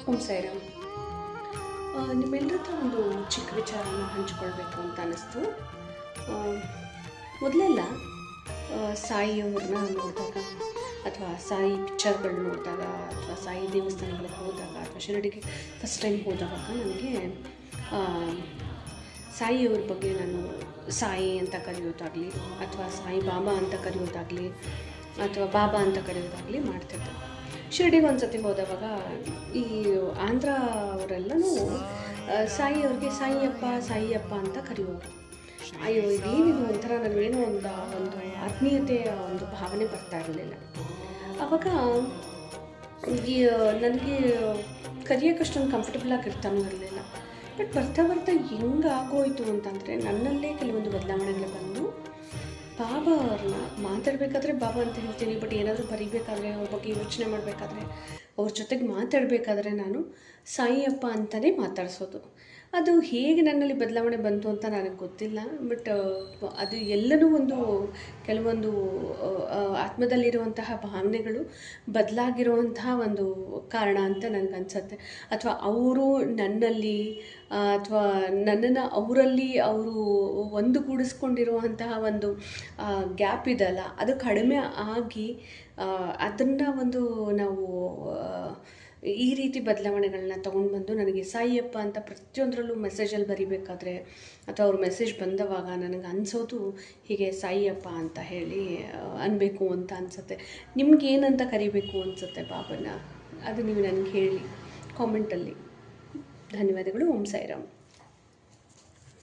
ಓಂ ಸಾಯಿರಾಮ್. ನಿಮ್ಮೆಲ್ಲರ ಹತ್ರ ಒಂದು ಚಿಕ್ಕ ವಿಚಾರನ ಹಂಚ್ಕೊಳ್ಬೇಕು ಅಂತ ಅನ್ನಿಸ್ತು. ಮೊದಲೆಲ್ಲ ಸಾಯಿಯವ್ರನ್ನ ನೋಡಿದಾಗ ಅಥವಾ ಸಾಯಿ ಪಿಕ್ಚರ್ಗಳು ನೋಡಿದಾಗ ಅಥವಾ ಸಾಯಿ ದೇವಸ್ಥಾನಗಳಿಗೆ ಹೋದಾಗ ಅಥವಾ ಶಿರಡಿಗೆ ಫಸ್ಟ್ ಟೈಮ್ ಹೋದಾಗ ನನಗೆ ಸಾಯಿಯವ್ರ ಬಗ್ಗೆ ನಾನು ಸಾಯಿ ಅಂತ ಕರೆಯೋದಾಗಲಿ ಅಥವಾ ಸಾಯಿ ಬಾಬಾ ಅಂತ ಕರೆಯೋದಾಗಲಿ ಅಥವಾ ಬಾಬಾ ಅಂತ ಕರೆಯೋದಾಗಲಿ ಮಾಡ್ತಿದ್ದೆ. ಶಿರಡಿಗೆ ಒಂದು ಸತಿ ಹೋದವಾಗ ಈ ಆಂಧ್ರ ಅವರೆಲ್ಲನೂ ಸಾಯಿಯವ್ರಿಗೆ ಸಾಯಿಯಪ್ಪ ಅಂತ ಕರೆಯೋರು. ಅಯ್ಯೋ ಇದೇನಿದು ಒಂಥರ ನನಗೇನೋ ಒಂದು ಆತ್ಮೀಯತೆಯ ಒಂದು ಭಾವನೆ ಬರ್ತಾ ಇರಲಿಲ್ಲ. ಆವಾಗ ನನಗೆ ಕರೆಯೋಕ್ಕಷ್ಟೊಂದು ಕಂಫರ್ಟಬಲ್ ಆಗಿರ್ತಾನೂ ಇರಲಿಲ್ಲ. ಬಟ್ ಬರ್ತಾ ಹೆಂಗಾಗೋಯ್ತು ಅಂತಂದರೆ ನನ್ನಲ್ಲೇ ಕೆಲವೊಂದು ಬದಲಾವಣೆಗಳು ಬಂದು ಬಾಬಾ ಅವ್ರನ್ನ ಮಾತಾಡಬೇಕಾದ್ರೆ ಬಾಬಾ ಅಂತ ಹೇಳ್ತೀನಿ. ಬಟ್ ಏನಾದರೂ ಬರೀಬೇಕಾದ್ರೆ ಅವ್ರ ಬಗ್ಗೆ ಯೋಚನೆ ಮಾಡಬೇಕಾದ್ರೆ ಅವ್ರ ಜೊತೆಗೆ ಮಾತಾಡಬೇಕಾದ್ರೆ ನಾನು ಸಾಯಿಯಪ್ಪ ಅಂತಲೇ ಮಾತಾಡಿಸೋದು. ಅದು ಹೇಗೆ ನನ್ನಲ್ಲಿ ಬದಲಾವಣೆ ಬಂತು ಅಂತ ನನಗೆ ಗೊತ್ತಿಲ್ಲ. ಬಟ್ ಅದು ಎಲ್ಲನೂ ಕೆಲವೊಂದು ಆತ್ಮದಲ್ಲಿರುವಂತಹ ಭಾವನೆಗಳು ಬದಲಾಗಿರುವಂತಹ ಒಂದು ಕಾರಣ ಅಂತ ನನಗನ್ಸುತ್ತೆ. ಅಥವಾ ಅವರು ನನ್ನಲ್ಲಿ ಅಥವಾ ನನ್ನನ್ನು ಅವರಲ್ಲಿ ಅವರು ಒಂದುಗೂಡಿಸ್ಕೊಂಡಿರುವಂತಹ ಒಂದು ಗ್ಯಾಪ್ ಇದೆಯಲ್ಲ, ಅದು ಕಡಿಮೆ ಆಗಿ ಅದನ್ನು ನಾವು ಈ ರೀತಿ ಬದಲಾವಣೆಗಳನ್ನ ತೊಗೊಂಡು ಬಂದು ನನಗೆ ಸಾಯಿಯಪ್ಪ ಅಂತ ಪ್ರತಿಯೊಂದರಲ್ಲೂ ಮೆಸೇಜಲ್ಲಿ ಬರಿಬೇಕಾದ್ರೆ ಅಥವಾ ಅವ್ರ ಮೆಸೇಜ್ ಬಂದವಾಗ ನನಗೆ ಅನಿಸೋದು ಹೀಗೆ ಸಾಯಿಯಪ್ಪ ಅಂತ ಹೇಳಿ ಅನ್ಬೇಕು ಅಂತ ಅನಿಸುತ್ತೆ. ನಿಮ್ಗೇನಂತ ಕರಿಬೇಕು ಅನಿಸುತ್ತೆ ಬಾಬನ? ಅದು ನೀವು ನನಗೆ ಹೇಳಿ ಕಾಮೆಂಟಲ್ಲಿ. ಧನ್ಯವಾದಗಳು. ಓಂ ಸಾಯಿರಾಮ್.